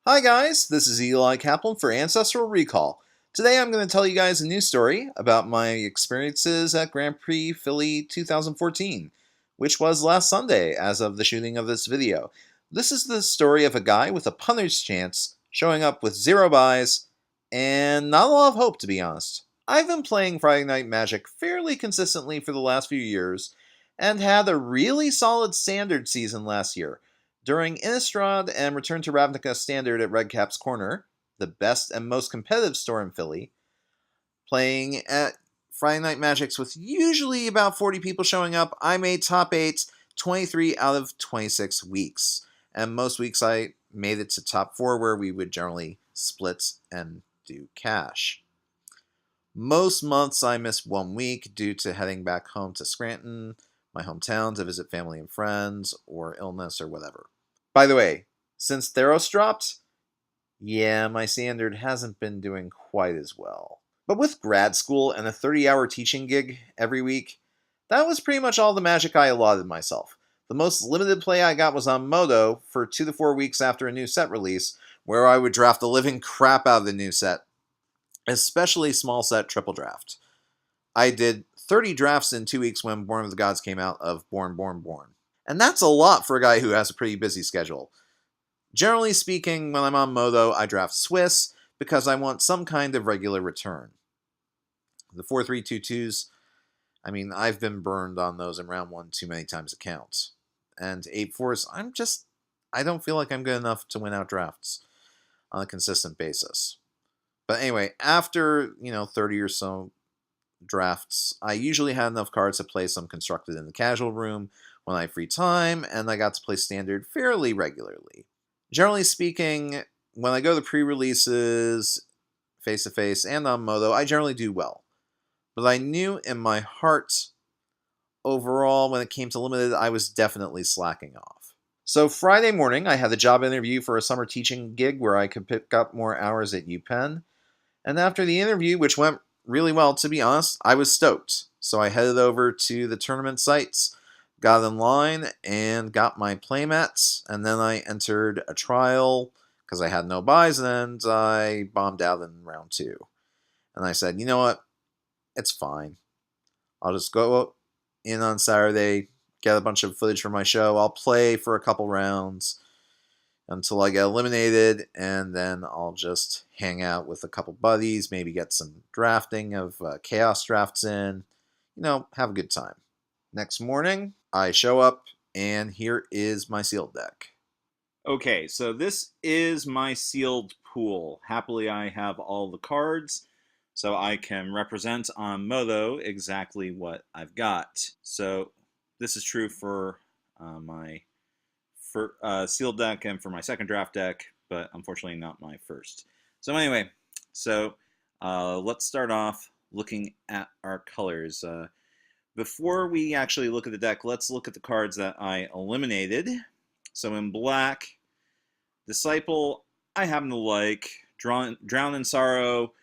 Hi guys, this is Eli Kaplan for Ancestral Recall. Today I'm going to tell you guys a new story about my experiences at Grand Prix Philly 2014, which was last Sunday as of the shooting of this video. This is the story of a guy with a punter's chance showing up with 0 buys and not a lot of hope, to be honest. I've been playing Friday Night Magic fairly consistently for the last few years and had a really solid standard season last year. During Innistrad and Return to Ravnica Standard at Redcap's Corner, the best and most competitive store in Philly, playing at Friday Night Magics with usually about 40 people showing up, I made top 8 23 out of 26 weeks. And most weeks I made it to top 4 where we would generally split and do cash. Most months I missed 1 week due to heading back home to Scranton, my hometown, to visit family and friends, or illness or whatever. By the way, since Theros dropped, yeah, my standard hasn't been doing quite as well. But with grad school and a 30-hour teaching gig every week, that was pretty much all the magic I allotted myself. The most limited play I got was on Moto for 2 to 4 weeks after a new set release, where I would draft the living crap out of the new set, especially small set triple draft. I did 30 drafts in 2 weeks when Born of the Gods came out of Born, Born, Born. And that's a lot for a guy who has a pretty busy schedule. Generally speaking, when I'm on Moto, I draft Swiss because I want some kind of regular return. The 4-3-2-2s, I've been burned on those in round 1 too many times to count. And 8-4s, I don't feel like I'm good enough to win out drafts on a consistent basis. But anyway, after, 30 or so drafts, I usually had enough cards to play some Constructed in the casual room when I had free time, and I got to play Standard fairly regularly. Generally speaking, when I go to pre-releases, face-to-face, and on Moto, I generally do well. But I knew in my heart, overall, when it came to Limited, I was definitely slacking off. So Friday morning, I had a job interview for a summer teaching gig where I could pick up more hours at UPenn. And after the interview, which went really well, to be honest, I was stoked. So I headed over to the tournament sites, got in line, and got my playmats, and then I entered a trial because I had no buys, and I bombed out in round 2. And I said, you know what? It's fine. I'll just go in on Saturday, get a bunch of footage for my show. I'll play for a couple rounds until I get eliminated, and then I'll just hang out with a couple buddies, maybe get some drafting of chaos drafts in, have a good time. Next morning, I show up, and here is my sealed deck. Okay, so this is my sealed pool. Happily, I have all the cards, so I can represent on Moto exactly what I've got. So this is true for my sealed deck and for my second draft deck, but unfortunately not my first. So anyway, let's start off looking at our colors. Before we actually look at the deck, let's look at the cards that I eliminated. So in black, Disciple, I happen to like. Drown in Sorrow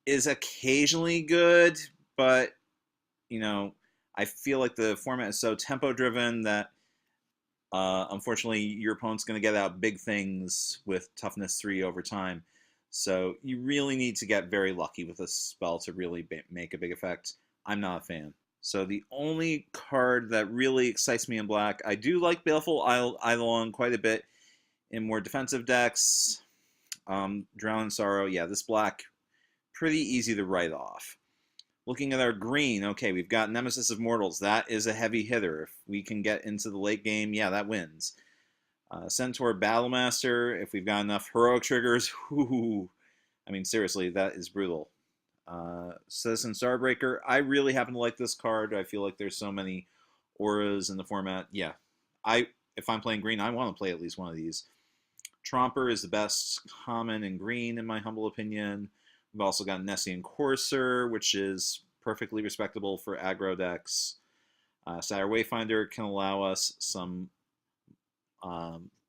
is occasionally good, but, I feel like the format is so tempo-driven that, unfortunately, your opponent's going to get out big things with Toughness 3 over time. So you really need to get very lucky with a spell to really make a big effect. I'm not a fan. So the only card that really excites me in black, I do like Baleful Eidolon quite a bit in more defensive decks. Drown in Sorrow, yeah, this black, pretty easy to write off. Looking at our green, okay, we've got Nemesis of Mortals. That is a heavy hitter. If we can get into the late game, yeah, that wins. Centaur Battlemaster, if we've got enough heroic triggers, whoo, seriously, that is brutal. Citizen Starbreaker, I really happen to like this card. I feel like there's so many auras in the format. Yeah, if I'm playing green, I want to play at least one of these. Tromper is the best common in green, in my humble opinion. We've also got Nessian Courser, which is perfectly respectable for aggro decks. Satyr Wayfinder can allow us some...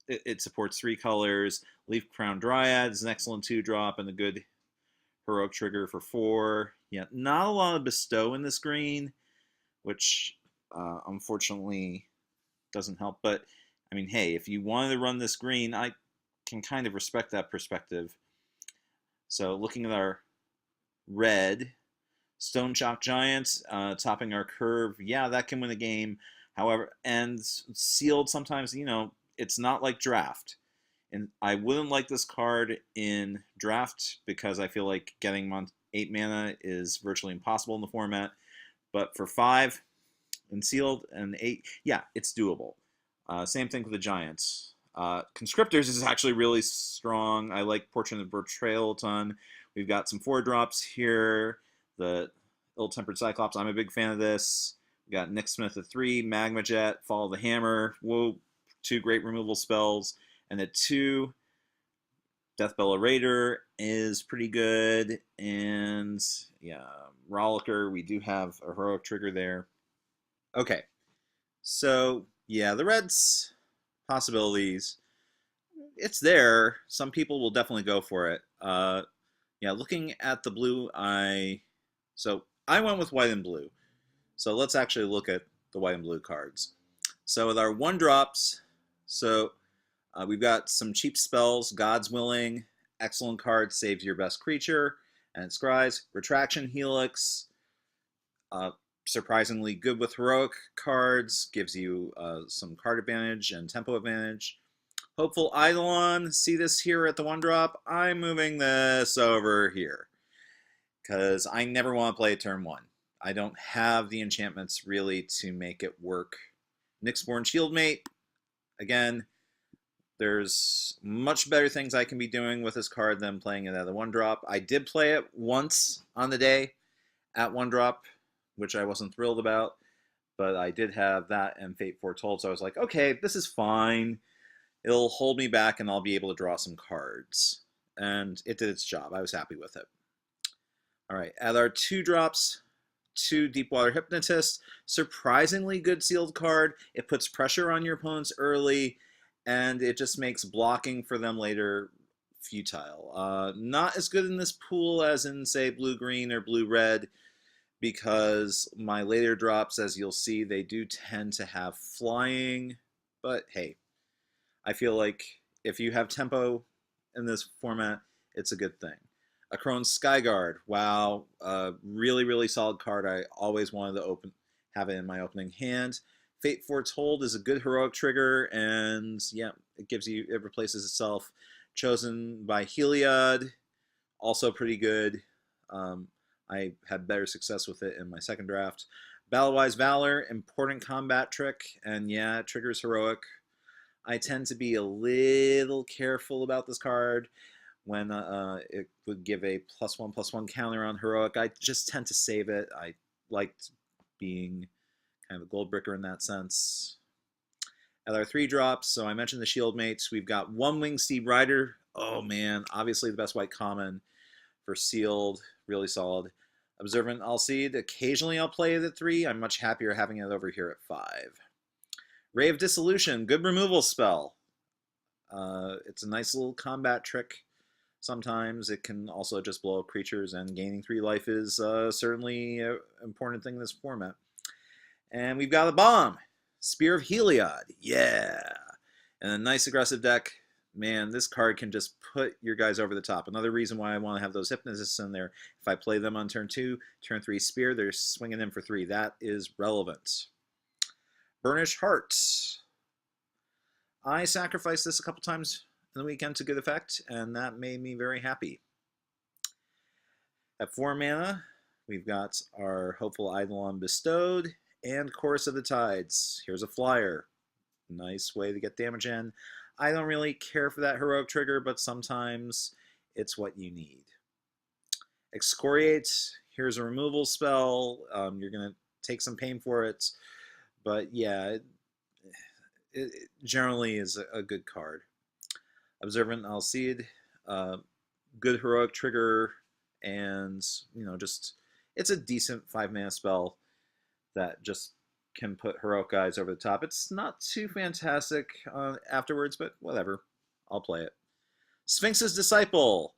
it supports 3 colors. Leaf Crown Dryad is an excellent 2-drop and a good heroic trigger for 4. Yeah, not a lot of bestow in this green, which unfortunately doesn't help. But, hey, if you wanted to run this green, I can kind of respect that perspective. So looking at our red, Stone Shock Giant, topping our curve, yeah, that can win a game. However, and sealed sometimes, it's not like draft. And I wouldn't like this card in draft because I feel like getting 8 mana is virtually impossible in the format. But for 5 and sealed and 8, yeah, it's doable. Same thing with the Giants. Conscriptors is actually really strong. I like Portrait of Betrayal a ton. We've got some 4-drops here. The Ill-Tempered Cyclops, I'm a big fan of this. We got Nick Smith at 3, Magma Jet, Follow the Hammer. Whoa, 2 great removal spells. And at 2, Deathbellow Raider is pretty good. And yeah, Rollicker, we do have a heroic trigger there. Okay, so yeah, the Reds possibilities, it's there. Some people will definitely go for it. Yeah, looking at the blue, I went with white and blue. So let's actually look at the white and blue cards. So with our 1-drops, we've got some cheap spells. God's Willing, excellent card, saves your best creature, and it scries. Retraction Helix, surprisingly good with heroic cards, gives you some card advantage and tempo advantage. Hopeful Eidolon, see this here at the 1-drop? I'm moving this over here because I never want to play turn 1. I don't have the enchantments really to make it work. Nyxborn Shieldmate, again, there's much better things I can be doing with this card than playing it at a 1-drop. I did play it once on the day at 1-drop, which I wasn't thrilled about, but I did have that and Fate Foretold, so I was like, okay, this is fine. It'll hold me back and I'll be able to draw some cards. And it did its job. I was happy with it. All right, at our 2-drops, 2 Deepwater Hypnotist, surprisingly good sealed card. It puts pressure on your opponents early, and it just makes blocking for them later futile. Not as good in this pool as in, say, blue-green or blue-red, because my later drops, as you'll see, they do tend to have flying, but hey, I feel like if you have tempo in this format, it's a good thing. Akron's Skyguard, wow, really, really solid card. I always wanted to have it in my opening hand. Fate Foretold is a good heroic trigger, and yeah, it replaces itself. Chosen by Heliod, also pretty good. I had better success with it in my second draft. Battlewise Valor, important combat trick, and yeah, it triggers heroic. I tend to be a little careful about this card when it would give a +1/+1 counter on heroic. I just tend to save it. I liked being kind of a gold bricker in that sense. At our 3-drops, so I mentioned the shield mates. We've got One Wing Steed Rider. Oh man, obviously the best white common for sealed, really solid. Observant Alcide, occasionally I'll play it at 3. I'm much happier having it over here at 5. Ray of Dissolution, good removal spell. It's a nice little combat trick. Sometimes it can also just blow up creatures, and gaining 3 life is certainly an important thing in this format. And we've got a bomb, Spear of Heliod, yeah. And a nice aggressive deck. Man, this card can just put your guys over the top. Another reason why I want to have those Hypnotists in there. If I play them on turn 2, turn 3 Spear, they're swinging in for 3. That is relevant. Burnished Heart. I sacrificed this a couple times in the weekend to good effect, and that made me very happy. At 4 mana, we've got our Hopeful Eidolon Bestowed and Chorus of the Tides. Here's a flyer. Nice way to get damage in. I don't really care for that heroic trigger, but sometimes it's what you need. Excoriate. Here's a removal spell. You're going to take some pain for it, but yeah, it generally is a good card. Observant Alcide, good heroic trigger, and just it's a decent 5-mana spell that just can put heroic guys over the top. It's not too fantastic afterwards, but whatever. I'll play it. Sphinx's Disciple.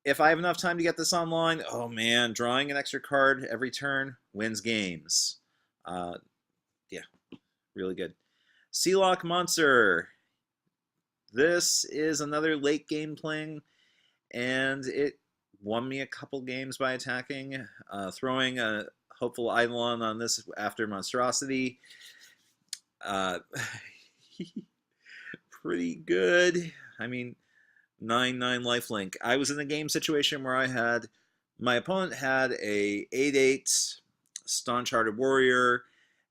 If I have enough time to get this online, oh man, drawing an extra card every turn wins games. Yeah, really good. Sealock Monster. This is another late game playing, and it won me a couple games by attacking, throwing a hopeful Eidolon on this after Monstrosity. Uh, pretty good. I mean, 9/9 lifelink. I was in a game situation where my opponent had a 8/8 Staunch Hearted Warrior,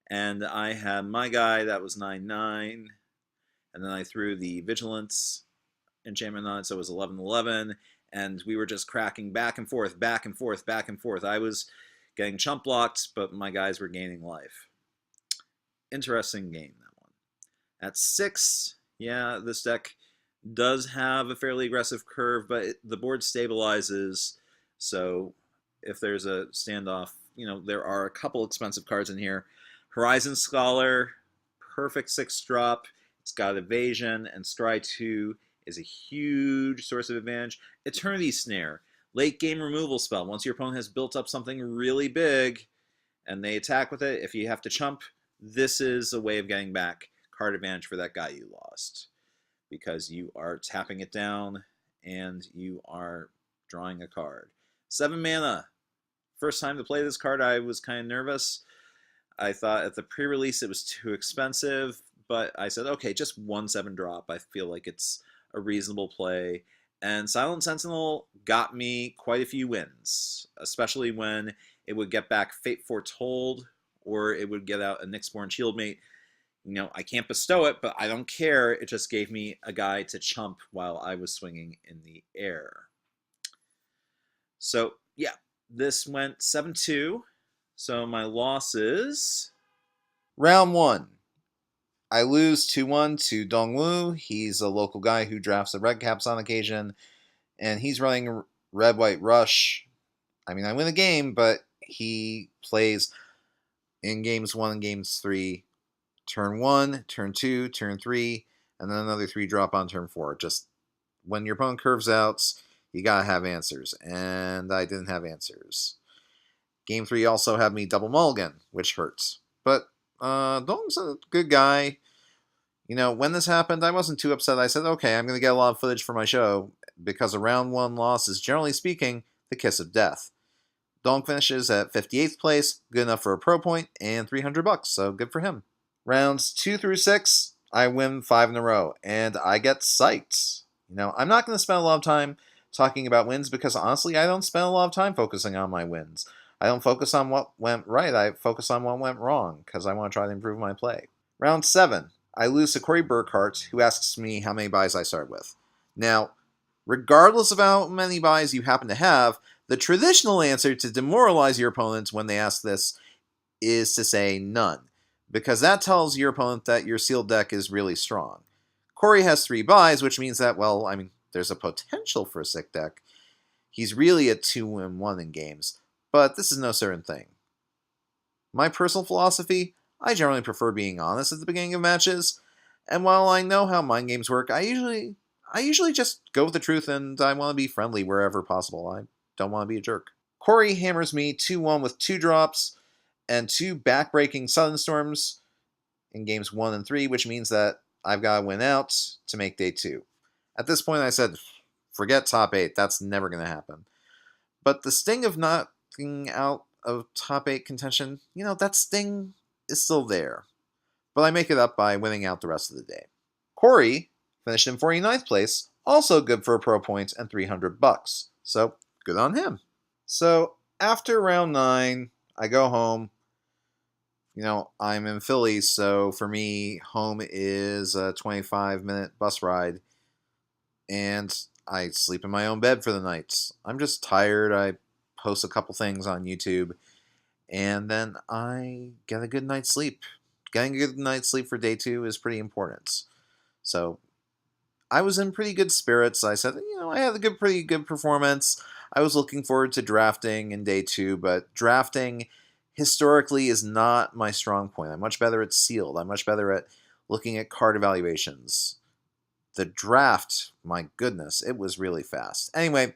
and I had my guy that was 9/9, and then I threw the Vigilance enchantment on it, so it was 11/11, and we were just cracking back and forth, back and forth, back and forth. I was getting chump blocked, but my guys were gaining life. Interesting game, that one. At 6, yeah, this deck does have a fairly aggressive curve, but the board stabilizes, so if there's a standoff, there are a couple expensive cards in here. Horizon Scholar, perfect 6-drop. It's got evasion, and Scry 2 is a huge source of advantage. Eternity Snare, late game removal spell. Once your opponent has built up something really big and they attack with it, if you have to chump, this is a way of getting back card advantage for that guy you lost, because you are tapping it down and you are drawing a card. 7 mana. First time to play this card, I was kind of nervous. I thought at the pre-release it was too expensive, but I said, okay, just 1 7-drop. I feel like it's a reasonable play. And Silent Sentinel got me quite a few wins, especially when it would get back Fate Foretold, or it would get out a Nyxborn Shieldmate. I can't bestow it, but I don't care. It just gave me a guy to chump while I was swinging in the air. So, yeah, this went 7-2. So my losses. Round 1. I lose 2-1 to Dongwu. He's a local guy who drafts the red caps on occasion, and he's running red-white rush. I mean, I win the game, but he plays in games 1 and games 3. Turn 1, turn 2, turn 3, and then another 3-drop on turn 4. Just when your opponent curves out, you gotta have answers, and I didn't have answers. Game 3 also had me double mulligan, which hurts. But Dalton's a good guy. When this happened, I wasn't too upset. I said, okay, I'm going to get a lot of footage for my show, because a round 1 loss is, generally speaking, the kiss of death. Donk finishes at 58th place, good enough for a pro point, and $300, so good for him. Rounds 2 through 6, I win 5 in a row, and I get psyched. I'm not going to spend a lot of time talking about wins, because honestly, I don't spend a lot of time focusing on my wins. I don't focus on what went right, I focus on what went wrong, because I want to try to improve my play. Round 7, I lose to Corey Burkhart, who asks me how many buys I start with. Now, regardless of how many buys you happen to have, the traditional answer to demoralize your opponents when they ask this is to say none, because that tells your opponent that your sealed deck is really strong. Corey has 3 buys, which means that, there's a potential for a sick deck. He's really a 2-1 in games, but this is no certain thing. My personal philosophy, I generally prefer being honest at the beginning of matches, and while I know how mind games work, I usually just go with the truth, and I want to be friendly wherever possible. I don't want to be a jerk. Corey hammers me 2-1 with 2 drops and 2 backbreaking Sudden Storms in games 1 and 3, which means that I've got to win out to make day 2. At this point, I said, forget top 8, that's never going to happen. But the sting of knocking out of top 8 contention, that sting is still there. But I make it up by winning out the rest of the day. Corey finished in 49th place, also good for a pro point and $300. So, good on him. So, after round 9, I go home. I'm in Philly, so for me, home is a 25-minute bus ride. And I sleep in my own bed for the night. I'm just tired. I post a couple things on YouTube, and then I get a good night's sleep. Getting a good night's sleep for day 2 is pretty important. So I was in pretty good spirits. I said, I had a pretty good performance. I was looking forward to drafting in day 2, but drafting historically is not my strong point. I'm much better at sealed. I'm much better at looking at card evaluations. The draft, my goodness, it was really fast. Anyway,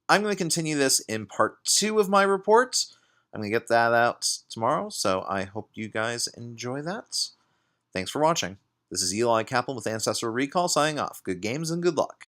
I'm going to continue this in part 2 of my report. I'm going to get that out tomorrow, so I hope you guys enjoy that. Thanks for watching. This is Eli Kaplan with Ancestral Recall signing off. Good games and good luck.